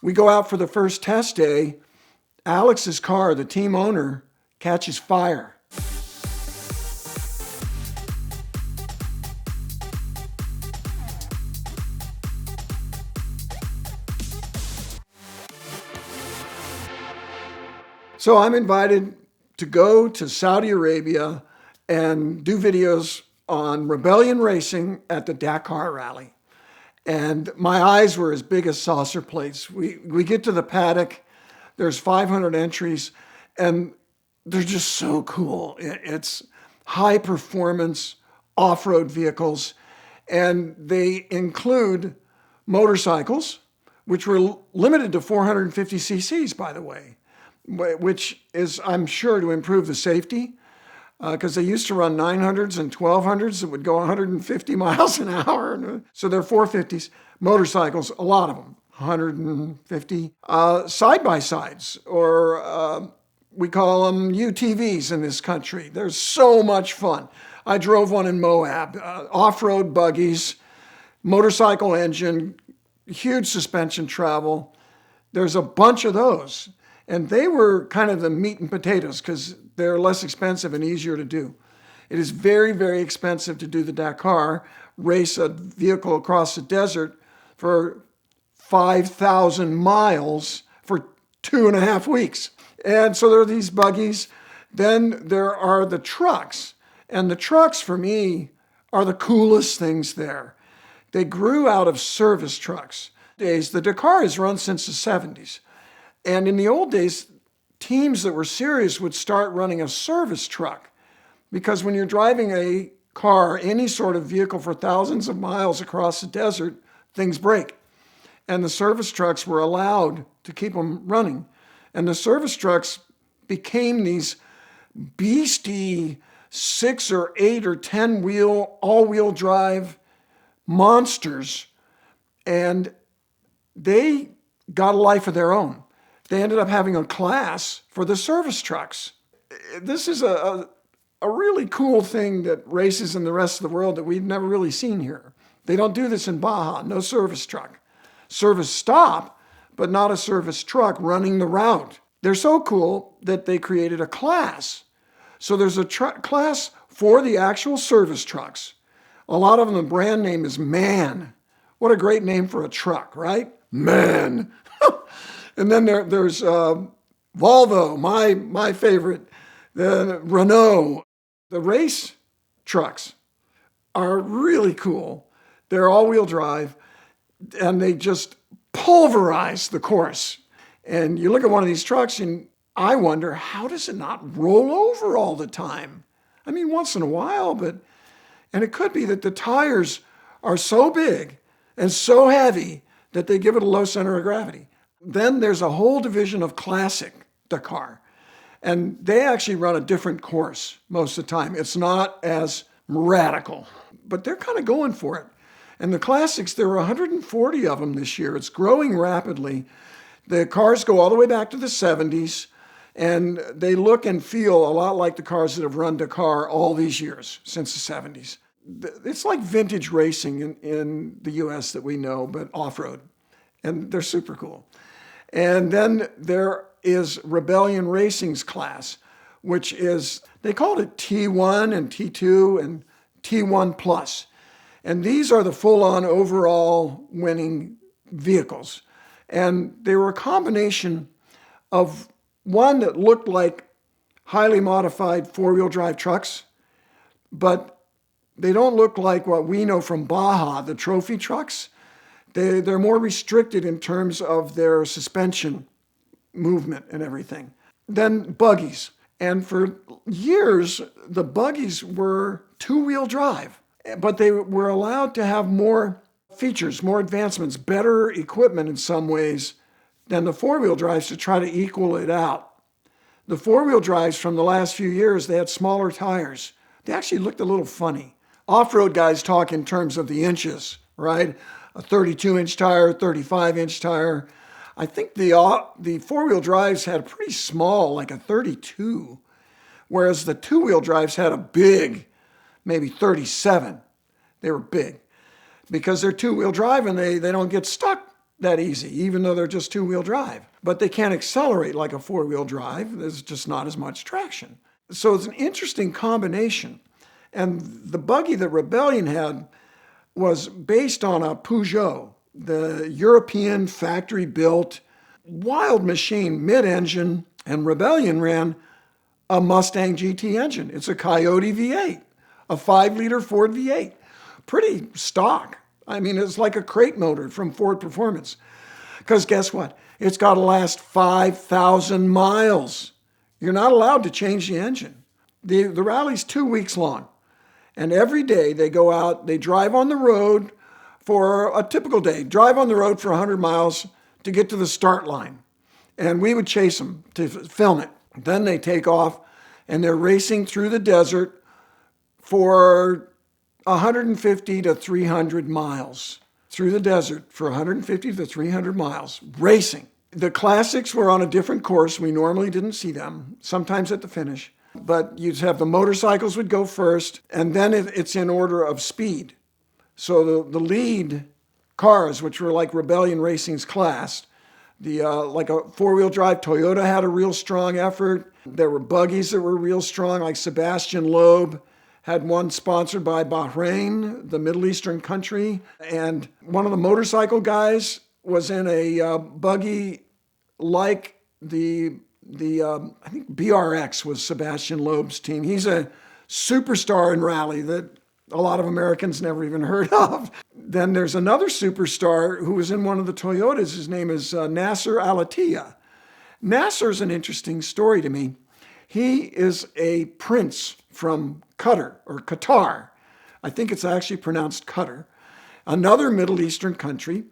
We go out for the first test day. Alex's car, the team owner, catches fire. So I'm invited to go to Saudi Arabia and do videos on rebellion racing at the Dakar rally. And my eyes were as big as saucer plates. We get to the paddock, there's 500 entries, and they're just so cool. It's high performance off-road vehicles, and they include motorcycles, which were limited to 450 cc's, by the way, which is, I'm sure, to improve the safety, because they used to run 900s and 1200s that would go 150 miles an hour. So they're 450s. Motorcycles, a lot of them, 150. Side-by-sides, or we call them UTVs in this country. They're so much fun. I drove one in Moab, off-road buggies, motorcycle engine, huge suspension travel. There's a bunch of those. And they were kind of the meat and potatoes because they're less expensive and easier to do. It is very, very expensive to do the Dakar, race a vehicle across the desert for 5,000 miles for 2.5 weeks. And so there are these buggies. Then there are the trucks. And the trucks, for me, are the coolest things there. They grew out of service trucks. The Dakar is run since the 70s. And in the old days, teams that were serious would start running a service truck, because when you're driving a car, any sort of vehicle for thousands of miles across the desert, things break. And the service trucks were allowed to keep them running. And the service trucks became these beastie 6 or 8 or 10 wheel, all-wheel drive monsters. And they got a life of their own. They ended up having a class for the service trucks. This is a really cool thing that races in the rest of the world that we've never really seen here. They don't do this in Baja, no service truck. Service stop, but not a service truck running the route. They're so cool that they created a class. So there's a class for the actual service trucks. A lot of them, the brand name is MAN. What a great name for a truck, right? MAN. And then there's Volvo, my favorite, the Renault. The race trucks are really cool. They're all-wheel drive, and they just pulverize the course. And you look at one of these trucks, and I wonder, how does it not roll over all the time? I mean, once in a while, and it could be that the tires are so big and so heavy that they give it a low center of gravity. Then there's a whole division of classic Dakar, and they actually run a different course most of the time. It's not as radical, but they're kind of going for it. And the classics, there are 140 of them this year. It's growing rapidly. The cars go all the way back to the 70s, and they look and feel a lot like the cars that have run Dakar all these years, since the 70s. It's like vintage racing in the US that we know, but off-road. And they're super cool. And then there is Rebellion Racing's class, which is, they called it T1 and T2 and T1 Plus. And these are the full-on overall winning vehicles. And they were a combination of one that looked like highly modified four-wheel drive trucks, but they don't look like what we know from Baja, the trophy trucks. They're more restricted in terms of their suspension movement and everything. Then buggies. And for years, the buggies were two-wheel drive, but they were allowed to have more features, more advancements, better equipment in some ways than the four-wheel drives to try to equal it out. The four-wheel drives from the last few years, they had smaller tires. They actually looked a little funny. Off-road guys talk in terms of the inches, right? A 32-inch tire, 35-inch tire. I think the four-wheel drives had a pretty small, like a 32, whereas the two-wheel drives had a big, maybe 37. They were big because they're two-wheel drive and they don't get stuck that easy, even though they're just two-wheel drive. But they can't accelerate like a four-wheel drive. There's just not as much traction. So it's an interesting combination. And the buggy that Rebellion had was based on a Peugeot, the European factory-built wild machine, mid-engine, and Rebellion ran a Mustang GT engine. It's a Coyote V8, a 5-liter Ford V8. Pretty stock. I mean, it's like a crate motor from Ford Performance. Because guess what? It's got to last 5,000 miles. You're not allowed to change the engine. The rally's 2 weeks long. And every day they go out, they drive on the road for a typical day, drive on the road for 100 miles to get to the start line. And we would chase them to film it. Then they take off and they're racing through the desert for 150 to 300 miles. Through the desert for 150 to 300 miles, racing. The classics were on a different course. We normally didn't see them, sometimes at the finish. But you'd have the motorcycles would go first, and then it's in order of speed. So the lead cars, which were like Rebellion Racing's class, like a four-wheel drive, Toyota had a real strong effort. There were buggies that were real strong, like Sebastian Loeb had one sponsored by Bahrain, the Middle Eastern country. And one of the motorcycle guys was in a buggy like I think BRX was Sebastian Loeb's team. He's a superstar in rally that a lot of Americans never even heard of. Then there's another superstar who was in one of the Toyotas. His name is Nasser Al-Attiyah. Nasser's an interesting story to me. He is a prince from Qatar, or Qatar. I think it's actually pronounced Qatar. Another Middle Eastern country.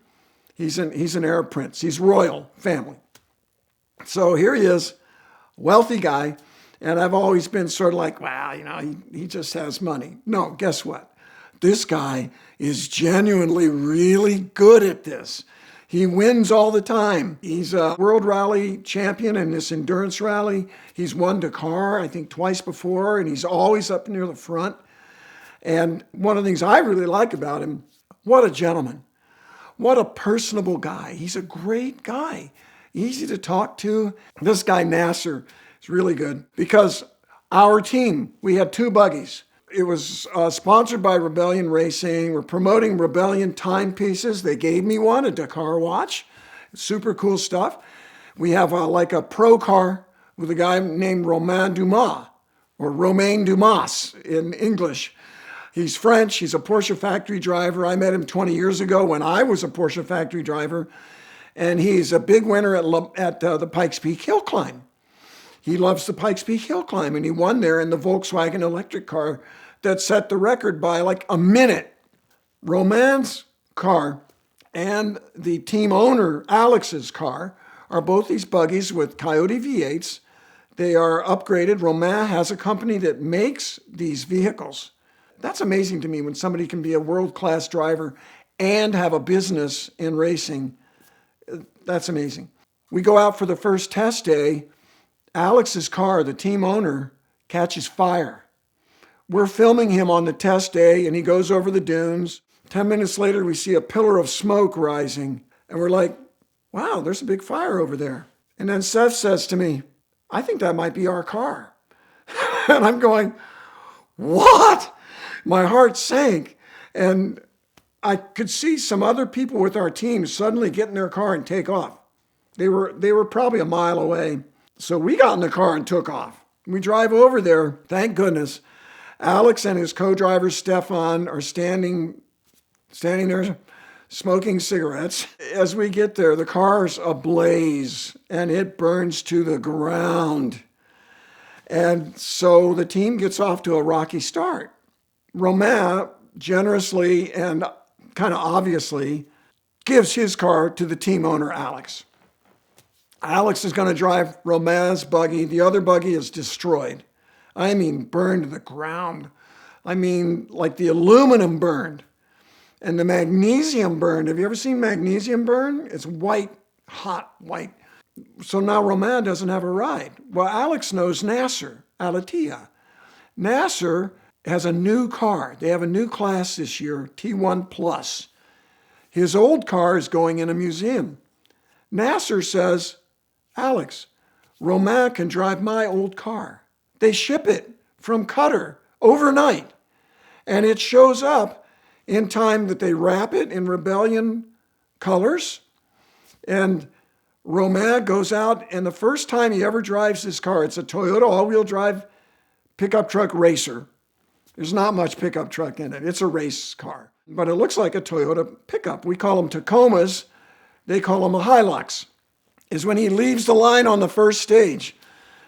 He's an Arab prince. He's royal family. So here he is, wealthy guy, and I've always been sort of like, wow, he just has money. No, guess what? This guy is genuinely really good at this. He wins all the time. He's a world rally champion in this endurance rally. He's won Dakar, I think, twice before, and he's always up near the front. And one of the things I really like about him, what a gentleman. What a personable guy. He's a great guy. Easy to talk to. This guy, Nasser, is really good because our team, we had two buggies. It was sponsored by Rebellion Racing. We're promoting Rebellion timepieces. They gave me one, a Dakar watch. Super cool stuff. We have like a pro car with a guy named Romain Dumas, or Romain Dumas in English. He's French. He's a Porsche factory driver. I met him 20 years ago when I was a Porsche factory driver. And he's a big winner at the Pikes Peak Hill Climb. He loves the Pikes Peak Hill Climb, and he won there in the Volkswagen electric car that set the record by like a minute. Romain's car and the team owner, Alex's car, are both these buggies with Coyote V8s. They are upgraded. Romain has a company that makes these vehicles. That's amazing to me when somebody can be a world-class driver and have a business in racing. That's amazing. We go out for the first test day. Alex's car, the team owner, catches fire. We're filming him on the test day, and he goes over the dunes. 10 minutes later, we see a pillar of smoke rising, and we're like, wow, there's a big fire over there. And then Seth says to me, I think that might be our car. And I'm going, what? My heart sank. And I could see some other people with our team suddenly get in their car and take off. They were probably a mile away. So we got in the car and took off. We drive over there, thank goodness. Alex and his co-driver Stefan are standing there smoking cigarettes. As we get there, the car's ablaze and it burns to the ground. And so the team gets off to a rocky start. Romain generously and kind of obviously gives his car to the team owner, Alex. Alex is going to drive Romain's buggy. The other buggy is destroyed. I mean, burned to the ground. I mean, like the aluminum burned and the magnesium burned. Have you ever seen magnesium burn? It's white, hot white. So now Romain doesn't have a ride. Well, Alex knows Nasser Al-Attiyah. Nasser has a new car. They have a new class this year, T1 Plus. His old car is going in a museum. Nasser says, Alex, Romain can drive my old car. They ship it from Qatar overnight. And it shows up in time that they wrap it in Rebellion colors. And Romain goes out, and the first time he ever drives his car, it's a Toyota all-wheel drive pickup truck racer. There's not much pickup truck in it. It's a race car. But it looks like a Toyota pickup. We call them Tacomas. They call them a Hilux. Is when he leaves the line on the first stage.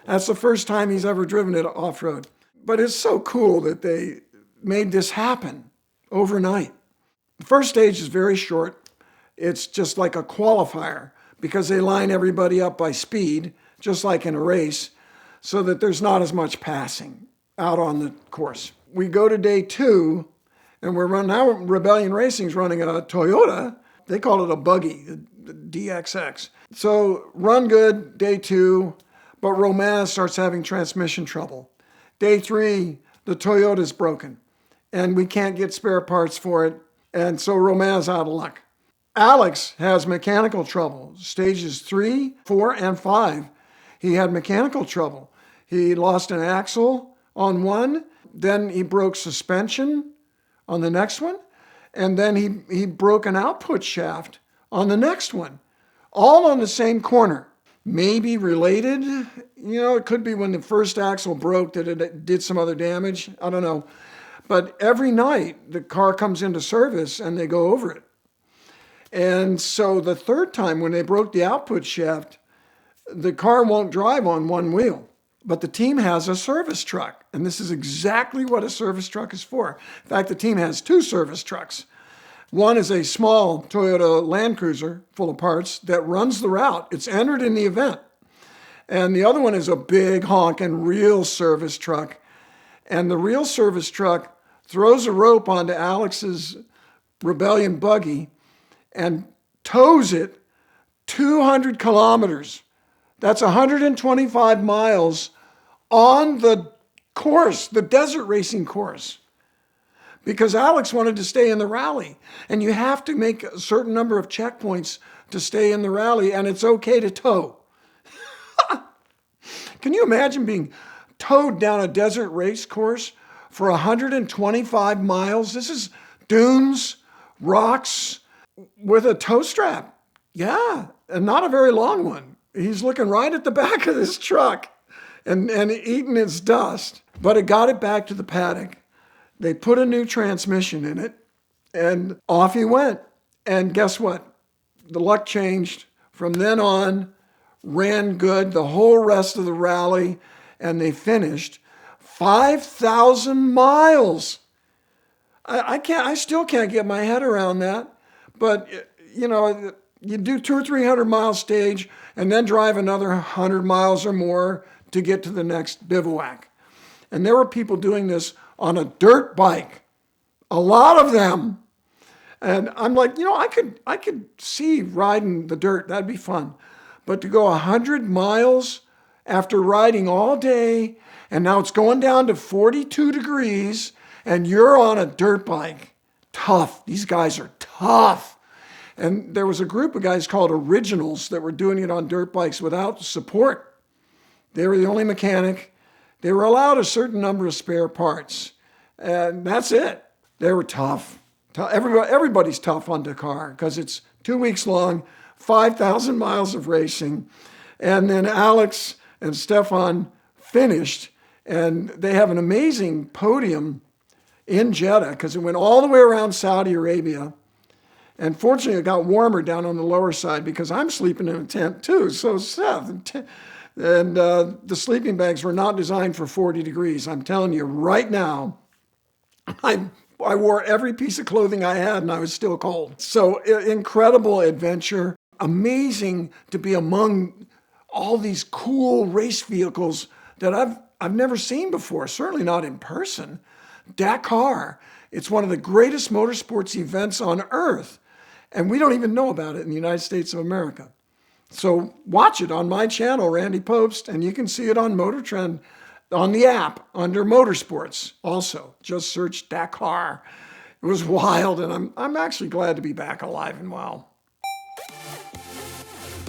That's the first time he's ever driven it off-road. But it's so cool that they made this happen overnight. The first stage is very short. It's just like a qualifier because they line everybody up by speed, just like in a race, so that there's not as much passing out on the course. We go to day 2, and now Rebellion Racing's running a Toyota. They call it a buggy, the DXX. So run good, day 2, but Romain starts having transmission trouble. Day 3, the Toyota's broken, and we can't get spare parts for it, and so Romain's out of luck. Alex has mechanical trouble. Stages 3, 4, and 5, he had mechanical trouble. He lost an axle on one, then he broke suspension on the next one, and then he broke an output shaft on the next one, all on the same corner. Maybe related, it could be when the first axle broke that it did some other damage. I don't know. But every night the car comes into service and they go over it. And so the third time when they broke the output shaft, the car won't drive on one wheel. But the team has a service truck. And this is exactly what a service truck is for. In fact, the team has 2 service trucks. One is a small Toyota Land Cruiser full of parts that runs the route. It's entered in the event. And the other one is a big honking real service truck. And the real service truck throws a rope onto Alex's Rebellion buggy and tows it 200 kilometers. That's 125 miles on the course, the desert racing course. Because Alex wanted to stay in the rally. And you have to make a certain number of checkpoints to stay in the rally, and it's okay to tow. Can you imagine being towed down a desert race course for 125 miles? This is dunes, rocks, with a tow strap. Yeah, and not a very long one. He's looking right at the back of this truck and eating its dust. But it got it back to the paddock. They put a new transmission in it, and off he went. And guess what? The luck changed. From then on, ran good the whole rest of the rally, and they finished 5,000 miles. I still can't get my head around that. But, you do 200 or 300 mile stage, and then drive another 100 miles or more to get to the next bivouac. And there were people doing this on a dirt bike, a lot of them. And I'm like, I could see riding the dirt. That'd be fun. But to go 100 miles after riding all day, and now it's going down to 42 degrees, and you're on a dirt bike. Tough. These guys are tough. And there was a group of guys called Originals that were doing it on dirt bikes without support. They were the only mechanic. They were allowed a certain number of spare parts. And that's it. They were tough. Everybody's tough on Dakar because it's 2 weeks long, 5,000 miles of racing. And then Alex and Stefan finished. And they have an amazing podium in Jeddah because it went all the way around Saudi Arabia. And fortunately, it got warmer down on the lower side because I'm sleeping in a tent too. So Seth, and the sleeping bags were not designed for 40 degrees. I'm telling you right now, I wore every piece of clothing I had and I was still cold. So incredible adventure. Amazing to be among all these cool race vehicles that I've never seen before, certainly not in person. Dakar, it's one of the greatest motorsports events on earth. And we don't even know about it in the United States of America. So watch it on my channel, Randy Pobst, and you can see it on Motor Trend on the app under Motorsports also. Just search Dakar. It was wild, and I'm actually glad to be back alive and well.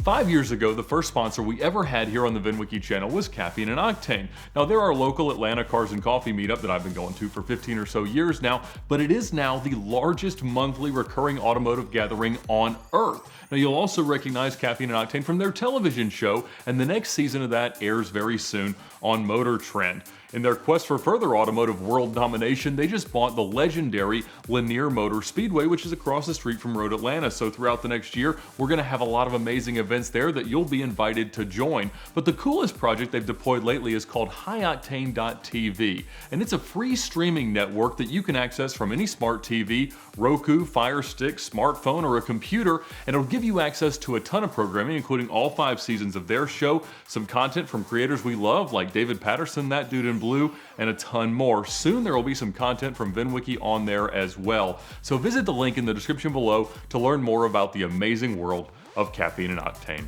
5 years ago, the first sponsor we ever had here on the VINwiki channel was Caffeine and Octane. Now, they're our local Atlanta Cars and Coffee meetup that I've been going to for 15 or so years now, but it is now the largest monthly recurring automotive gathering on Earth. Now, you'll also recognize Caffeine and Octane from their television show, and the next season of that airs very soon on Motor Trend. In their quest for further automotive world domination, they just bought the legendary Lanier Motor Speedway, which is across the street from Road Atlanta. So throughout the next year, we're going to have a lot of amazing events there that you'll be invited to join. But the coolest project they've deployed lately is called highoctane.tv, and it's a free streaming network that you can access from any smart TV, Roku, Fire Stick, smartphone, or a computer, and it'll give you access to a ton of programming, including all 5 seasons of their show, some content from creators we love like David Patterson, That Dude in Blue, and a ton more. Soon there will be some content from VINwiki on there as well. So visit the link in the description below to learn more about the amazing world of Caffeine and Octane.